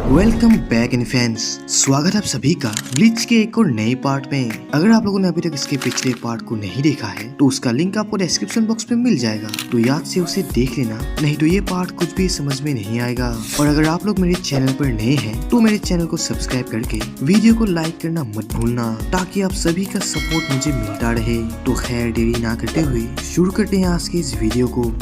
Welcome back in fans. स्वागत है आप सभी का ब्लीच के एक और नए पार्ट में। अगर आप लोगों ने अभी तक इसके पिछले पार्ट को नहीं देखा है तो उसका लिंक आपको डिस्क्रिप्शन बॉक्स में मिल जाएगा, तो याद से उसे देख लेना, नहीं तो ये पार्ट कुछ भी समझ में नहीं आएगा। और अगर आप लोग मेरे चैनल पर नए हैं तो मेरे चैनल को सब्सक्राइब करके वीडियो को लाइक करना मत भूलना, ताकि आप सभी का सपोर्ट मुझे मिलता रहे। तो खैर देरी ना करते हुए शुरू करते हैं आज के इस वीडियो को।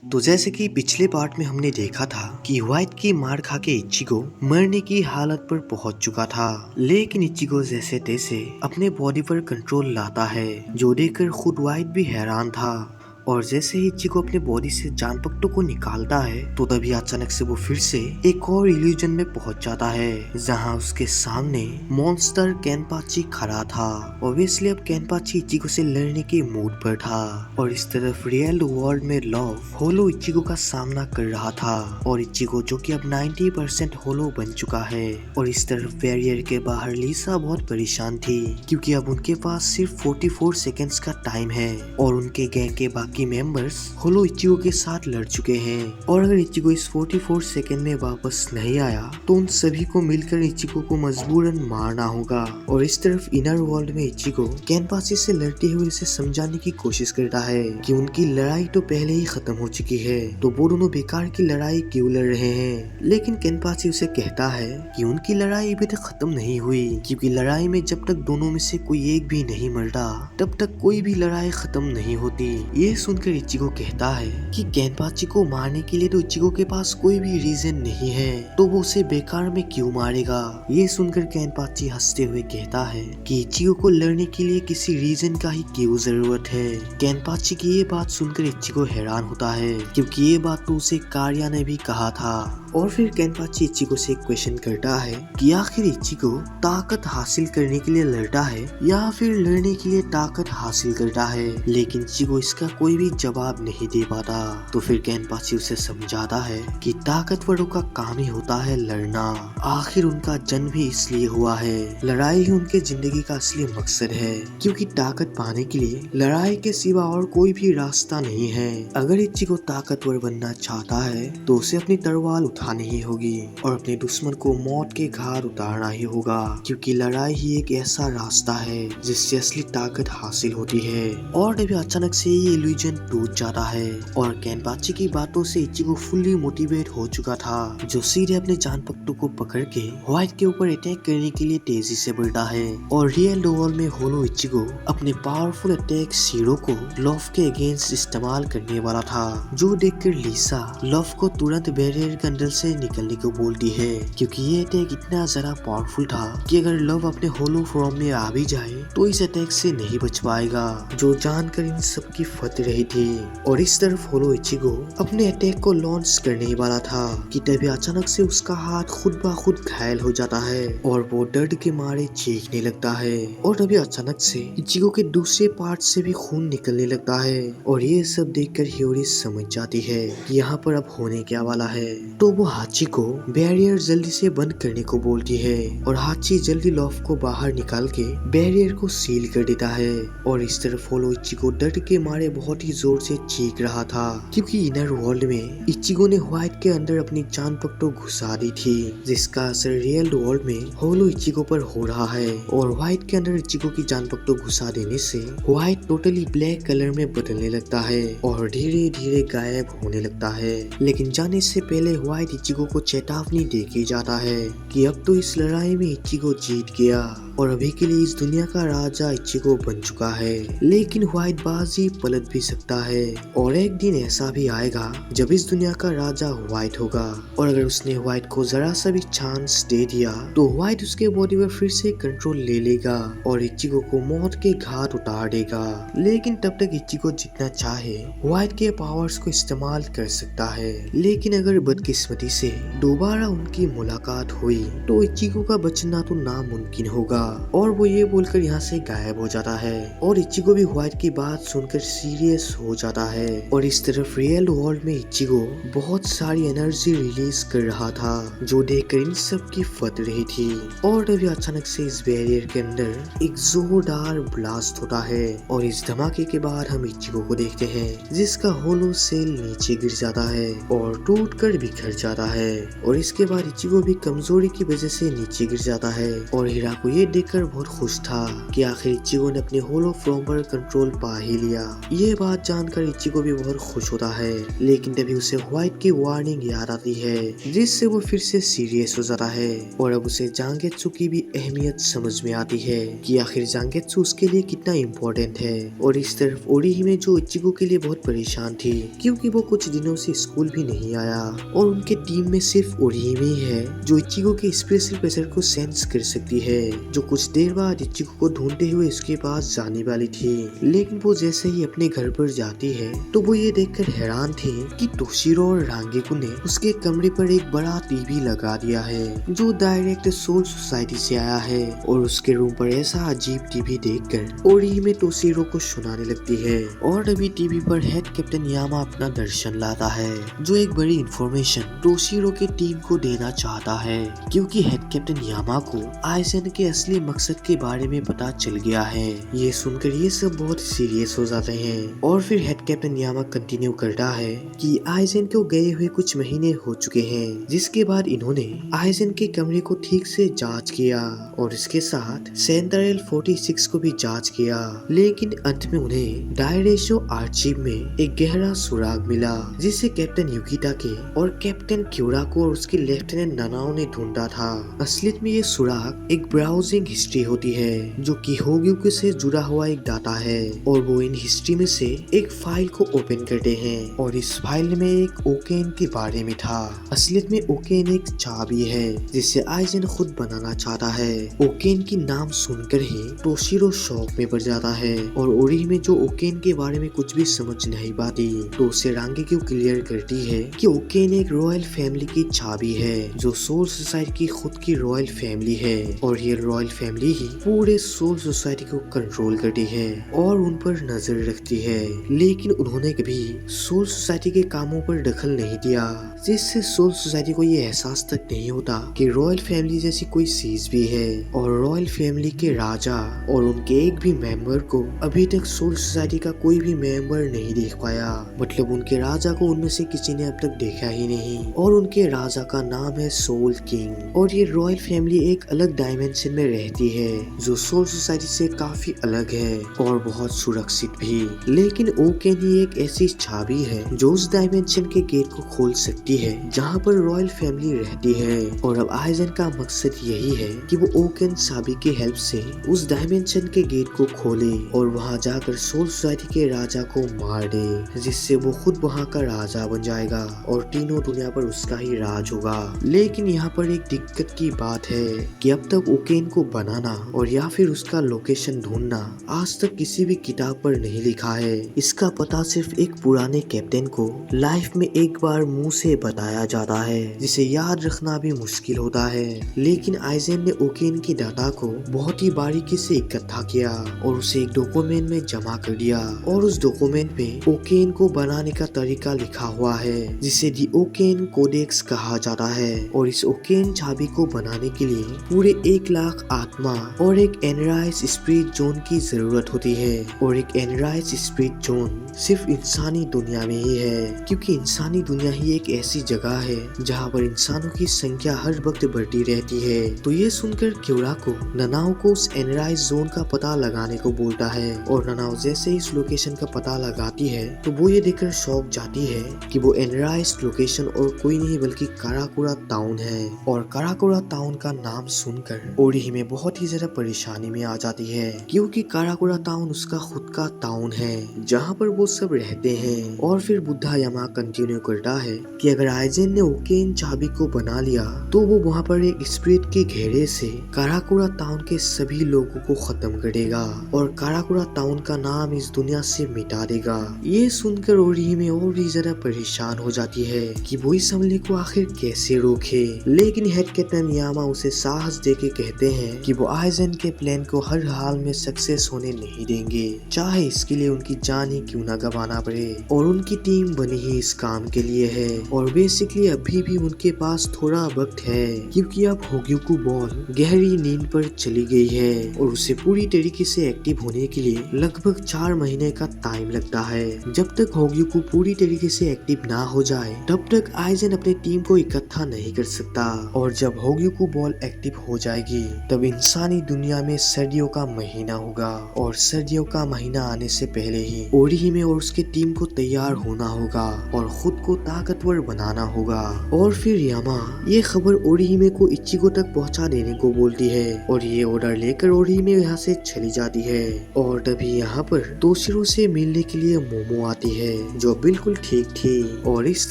तो जैसे कि पिछले पार्ट में हमने देखा था कि व्हाइट की मार खा के इचिगो मरने की हालत पर पहुंच चुका था, लेकिन इचिगो जैसे तैसे अपने बॉडी पर कंट्रोल लाता है, जो देखकर खुद व्हाइट भी हैरान था। और जैसे ही इचिगो अपने बॉडी से जानपट्टू को निकालता है तो तभी अचानक से वो फिर से एक और इल्यूजन में पहुंच जाता है, जहां उसके सामने मॉन्स्टर केनपाची खड़ा था। ऑब्वियसली अब केनपाची इचिगो से लड़ने के मूड पर था, और इस तरफ रियल वर्ल्ड में लव होलो इचिगो का सामना कर रहा था, और इचिगो जो कि अब 90% होलो बन चुका है। और इस तरफ बैरियर के बाहर लीसा बहुत परेशान थी, क्योंकि अब उनके पास सिर्फ 44 सेकेंड्स का टाइम है, और उनके गैंग के बाकी मेंबर्स होलो इचिगो के साथ लड़ चुके हैं। और अगर इचिगो इस 44 सेकेंड में वापस नहीं आया तो उन सभी को मिलकर इचिगो को मजबूरन मारना होगा। और इस तरफ इनर वर्ल्ड में इचिगो केनपाची से लड़ते हुए उसे समझाने की कोशिश करता है कि उनकी लड़ाई तो पहले ही खत्म हो चुकी है, तो वो दोनों बेकार की लड़ाई क्यों लड़ रहे हैं। लेकिन केनपाची उसे कहता है कि उनकी लड़ाई अभी तक खत्म नहीं हुई, क्योंकि लड़ाई में जब तक दोनों में से कोई एक भी नहीं मरता तब तक कोई भी लड़ाई खत्म नहीं होती। ये सुनकर इचिगो कहता है कि केनपाची को मारने के लिए तो इचिगो के पास कोई भी रीजन नहीं है, तो वो उसे बेकार में क्यों मारेगा। ये सुनकर केनपाची हंसते हुए कहता है कि इचिगो को लड़ने के लिए किसी रीजन का ही क्यों जरूरत है। केनपाची की ये बात सुनकर इचिगो हैरान होता है, क्योंकि ये बात तो उसे कारिया ने भी कहा था। और फिर केनपाची इचिगो से एक क्वेश्चन करता है कि आखिर इचिगो ताकत हासिल करने के लिए लड़ता है या फिर लड़ने के लिए ताकत हासिल करता है। लेकिन इचिगो इसका कोई भी जवाब नहीं दे पाता। तो फिर केनपाची उसे समझाता है कि ताकतवरों का काम ही होता है लड़ना, आखिर उनका जन्म भी इसलिए हुआ है, लड़ाई ही उनके जिंदगी का असली मकसद है, क्योंकि ताकत पाने के लिए लड़ाई के सिवा और कोई भी रास्ता नहीं है। अगर इचिगो ताकतवर बनना चाहता है तो उसे अपनी तलवार उठानी ही होगी और अपने दुश्मन को मौत के घाट उतारना ही होगा, क्योंकि लड़ाई ही एक ऐसा रास्ता है जिससे असली ताकत हासिल होती है। और तभी अचानक से ये इल्यूजन टूट जाता है, और केनपाची की बातों से इचिगो फुल्ली मोटिवेट हो चुका था, जो सीधे अपने जानपट्टू को पकड़ के व्हाइट के ऊपर अटैक करने के लिए तेजी से बढ़ता है। और रियल वर्ल्ड में होलो इचिगो अपने पावरफुल अटैक सीरो को लव के अगेंस्ट इस्तेमाल करने वाला था, जो देखकर लीसा लव को तुरंत बैरियर के अंदर से निकलने को बोलती है, क्योंकि ये अटैक इतना ज्यादा पावरफुल था कि अगर लव अपने होलो फॉर्म में आ भी जाए तो इस अटैक से नहीं बच पाएगा, जो जानकर इन सब की फट रही थी। और इस तरफ होलो इचिगो अपने अटैक को लॉन्च करने वाला था कि तभी अचानक से उसका हाथ खुद ब खुद घायल हो जाता है, और वो दर्द के मारे चीखने लगता है। और तभी अचानक से इचिगो के दूसरे पार्ट से भी खून निकलने लगता है, और ये सब देखकर हियोरी समझ जाती है कि यहाँ पर अब होने क्या वाला है। तो वो हाची को बैरियर जल्दी से बंद करने को बोलती है, और हाची जल्दी लॉफ को बाहर निकाल के बैरियर को सील कर देता है। और इस तरफ होलो इचिगो दर्द के मारे बहुत ही जोर से चीख रहा था, क्योंकि इनर वर्ल्ड में इचिगो ने व्हाइट के अंदर अपनी जानपट्टू घुसा दी थी, जिसका असर रियल वर्ल्ड में होलो इचिगो पर हो रहा है। और व्हाइट के अंदर इचिगो की जानपट्टू घुसा देने से व्हाइट टोटली ब्लैक कलर में बदलने लगता है और धीरे धीरे गायब होने लगता है। लेकिन जाने से पहले व्हाइट इचिगो को चेतावनी देके जाता है कि अब तो इस लड़ाई में इचिगो जीत गया, और अभी के लिए इस दुनिया का राजा इचिगो बन चुका है। लेकिन व्हाइट बाजी पलट भी सकता है, और एक दिन ऐसा भी आएगा जब इस दुनिया का राजा व्हाइट होगा, और अगर उसने व्हाइट को जरा सा भी चांस दे दिया तो व्हाइट उसके बॉडी पर फिर से कंट्रोल ले लेगा और इचिगो को मौत के घाट उतार देगा। लेकिन तब तक इचिगो जितना चाहे व्हाइट के पावर्स को इस्तेमाल कर सकता है। लेकिन अगर बदकिस्मती से दोबारा उनकी मुलाकात हुई तो इचिगो का बचना तो नामुमकिन होगा, और वो ये बोलकर यहाँ से गायब हो जाता है। और इचिगो भी व्हाइट की बात सुनकर सीरियस सीरियस हो जाता है। और इस तरफ रियल वर्ल्ड में इचिगो बहुत सारी एनर्जी रिलीज कर रहा था जो देखकर इन सब की फट रही थी। और तभी अचानक से इस बैरियर के अंदर एक जोरदार ब्लास्ट होता है और इस धमाके के बाद हम इचिगो को देखते हैं जिसका होलो सेल नीचे गिर जाता है और टूटकर बिखर जाता है। और इसके बाद इचिगो भी कमजोरी की वजह से नीचे गिर जाता है और हिराको ये देखकर बहुत खुश था कि आखिर इचिगो ने अपने होलो फॉर्म पर कंट्रोल पा ही लिया। ये बात जानकर इचिगो भी बहुत खुश होता है, लेकिन तभी उसे व्हाइट की वार्निंग याद आती है जिससे वो फिर से सीरियस हो जाता है। और अब उसे जांगेत्सु की भी अहमियत समझ में आती है कि आखिर जांगेत्सु उसके लिए कितना इम्पोर्टेंट है। और इस तरफ ओरिहिमे जो इचिगो के लिए बहुत परेशान थी क्योंकि वो कुछ दिनों से स्कूल भी नहीं आया और उनके टीम में सिर्फ ओरिहिमे ही है जो इचिगो के स्पेशल प्रेशर को सेंस कर सकती है, जो कुछ देर बाद इचिगो को ढूंढते हुए उसके पास जाने वाली थी। लेकिन वो जैसे ही अपने घर पर जाती है तो वो ये देखकर हैरान थी कि तोशिरो और रांगेकु ने उसके कमरे पर एक बड़ा टीवी लगा दिया है जो डायरेक्ट सोल सोसाइटी से आया है। और उसके रूम पर ऐसा अजीब टीवी देखकर ओरिहिमे तोशिरो को सुनाने लगती है। और अभी टीवी पर हेड कैप्टन यामा अपना दर्शन लाता है जो एक बड़ी इंफॉर्मेशन तोशिरो के टीम को देना चाहता है क्योंकि हेड कैप्टन यामा को आइजेन के असली मकसद के बारे में पता चल गया है। ये सुनकर ये सब बहुत सीरियस हो जाते हैं। और फिर हेड कैप्टन यामा कंटिन्यू करता है कि आइजेन को गए हुए कुछ महीने हो चुके हैं, जिसके बाद इन्होंने आइजेन के कमरे को ठीक से जांच किया और इसके साथ सेंट्रल 46 को भी जांच किया, लेकिन अंत में उन्हें डायरेशो आर्चीव में एक गहरा सुराग मिला जिसे कैप्टन युकिता के और कैप्टन क्यूराको और उसके लेफ्टिनेंट नानाओ ने ढूंढा था। असलियत में ये सुराग एक ब्राउजिंग हिस्ट्री होती है जो कि होग्युकु से जुड़ा हुआ एक डाटा है और वो इन हिस्ट्री में से एक फाइल को ओपन करते हैं और इस फाइल में एक ओकेन के बारे में था। असलियत में ओकेन एक चाबी है जिसे आइजेन खुद बनाना चाहता है। ओकेन की नाम सुनकर ही तोशिरो शौक में पड़ जाता है और ओरिहिमे जो ओकेन के बारे में कुछ भी समझ नहीं पाती तो उसे रांगेकु क्लियर करती है कि ओकेन एक रॉयल फैमिली की चाबी है जो सोल सोसाइटी की खुद की रॉयल फैमिली है और ये रॉयल फैमिली ही पूरे सोल सोसाइटी को कंट्रोल करती है और उन पर नजर रखती है। लेकिन उन्होंने कभी सोल सोसाइटी के कामों पर दखल नहीं दिया, जिससे सोल सोसाइटी को ये एहसास तक नहीं होता कि रॉयल फैमिली जैसी कोई चीज भी है। और रॉयल फैमिली के राजा और उनके एक भी मेंबर को अभी तक सोल सोसाइटी का कोई भी मेंबर नहीं देख पाया, मतलब उनके राजा को उनमें से किसी ने अब तक देखा ही नहीं। और उनके राजा का नाम है सोल किंग। और ये रॉयल फैमिली एक अलग डायमेंशन में रहती है जो सोल सोसाइटी से काफी अलग है और बहुत सुरक्षित भी। लेकिन ओकेन ही एक ऐसी चाबी है जो उस डायमेंशन के गेट को खोल सकती है जहाँ पर रॉयल फैमिली रहती है। और अब आइजेन का मकसद यही है कि वो ओकेन चाबी की हेल्प से उस डायमेंशन के गेट को खोले और वहाँ जाकर सोल सोसाइटी के राजा को मार दे, जिससे वो खुद वहाँ का राजा बन जाएगा और तीनों दुनिया पर उसका ही राज होगा। लेकिन यहाँ पर एक दिक्कत की बात है कि अब तक ओकेन को बनाना और या फिर उसका लोकेशन ढूंढना आज तक किसी भी किताब पर नहीं लिखा है। इसका पता सिर्फ एक पुराने कैप्टन को लाइफ में एक बार मुंह से बताया जाता है जिसे याद रखना भी मुश्किल होता है। लेकिन आइजेन ने ओकेन की डाटा को बहुत ही बारीकी से इकट्ठा किया और उसे एक डॉक्यूमेंट में जमा कर दिया और उस डॉक्यूमेंट में ओकेन को बनाने का तरीका लिखा हुआ है जिसे दी ओकेन कोडेक्स कहा जाता है। और इस ओकेन चाबी को बनाने के लिए पूरे 1 लाख आत्मा और एक एनराइज स्पिरिट जोन की जरूरत होती है। और एक एनराइज स्पिरिट जोन सिर्फ इंसानी दुनिया में ही है क्योंकि इंसानी दुनिया ही एक ऐसी जगह है जहाँ पर इंसानों की संख्या हर वक्त बढ़ती रहती है। तो ये सुनकर क्यूराको नानाओ को उस एनराइज जोन का पता लगाने को बोलता है और नानाओ जैसे ही इस लोकेशन का पता लगाती है तो वो ये देखकर शौक जाती है कि वो एनराइज लोकेशन और कोई नहीं बल्कि काराकुरा टाउन है। और काराकुरा टाउन का नाम सुनकर ओरिहिमे बहुत ही ज्यादा परेशानी में आ जाती है क्योंकि काराकुरा टाउन उसका खुद का टाउन है जहाँ पर वो सब रहते हैं। और फिर बुद्धा यामा कंटिन्यू करता है कि अगर आइजेन ने ओकेन चाबी को बना लिया तो वो वहाँ पर एक स्पिरिट के घेरे से काराकुरा टाउन के सभी लोगों को खत्म करेगा और काराकुरा टाउन का नाम इस दुनिया से मिटा देगा। ये सुनकर ओरिहिमे और भी ज्यादा परेशान हो जाती है कि वो इस हमले को आखिर कैसे रोके। लेकिन हेड कैप्टन यामा उसे साहस देके कहते हैं कि वो आइजेन के प्लान को हर हाल में सक्सेस होने नहीं देंगे, चाहे इसके लिए उनकी जान ही क्यों ना गंवाना पड़े। और उनकी टीम बनी ही इस काम के लिए है। और बेसिकली अभी भी उनके पास थोड़ा वक्त है, क्योंकि अब होग्युकू बॉल गहरी नींद पर चली गई है और उसे पूरी तरीके से एक्टिव होने के लिए लगभग 4 महीने का टाइम लगता है। जब तक होग्युकू पूरी तरीके से एक्टिव ना हो जाए तब तक आइजन अपने टीम को इकट्ठा नहीं कर सकता। और जब होग्युकू बॉल एक्टिव हो जाएगी तब इंसानी दुनिया में सर्दियों का महीना होगा। और सर्दियों का महीना आने से पहले ही ओरिहिमे और उसके टीम को तैयार होना होगा और खुद को ताकतवर बनाना होगा। और फिर यामा ये खबर ओरिहिमे को इचिगो तक पहुंचा देने को बोलती है और ये ऑर्डर लेकर ओरिहिमे यहाँ से चली जाती है। और तभी यहाँ पर तोशिरो से मिलने के लिए मोमो आती है जो बिल्कुल ठीक थी। और इस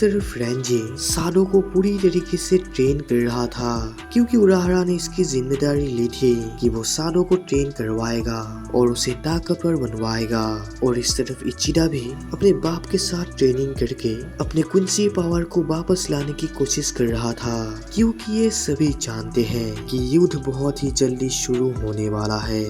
तरफ रेंजी साडो को पूरी तरीके से ट्रेन कर रहा था, क्योंकि उराहारा ने इसकी जिम्मेदारी ली थी कि वो साडो को ट्रेन करवाएगा और उसे ताकतवर बनवाएगा। और इस तरफ इचिडा भी अपने बाप के साथ ट्रेनिंग करके अपने क्विंसी पावर को वापस लाने की कोशिश कर रहा था, क्योंकि ये सभी जानते हैं कि युद्ध बहुत ही जल्दी शुरू होने वाला है।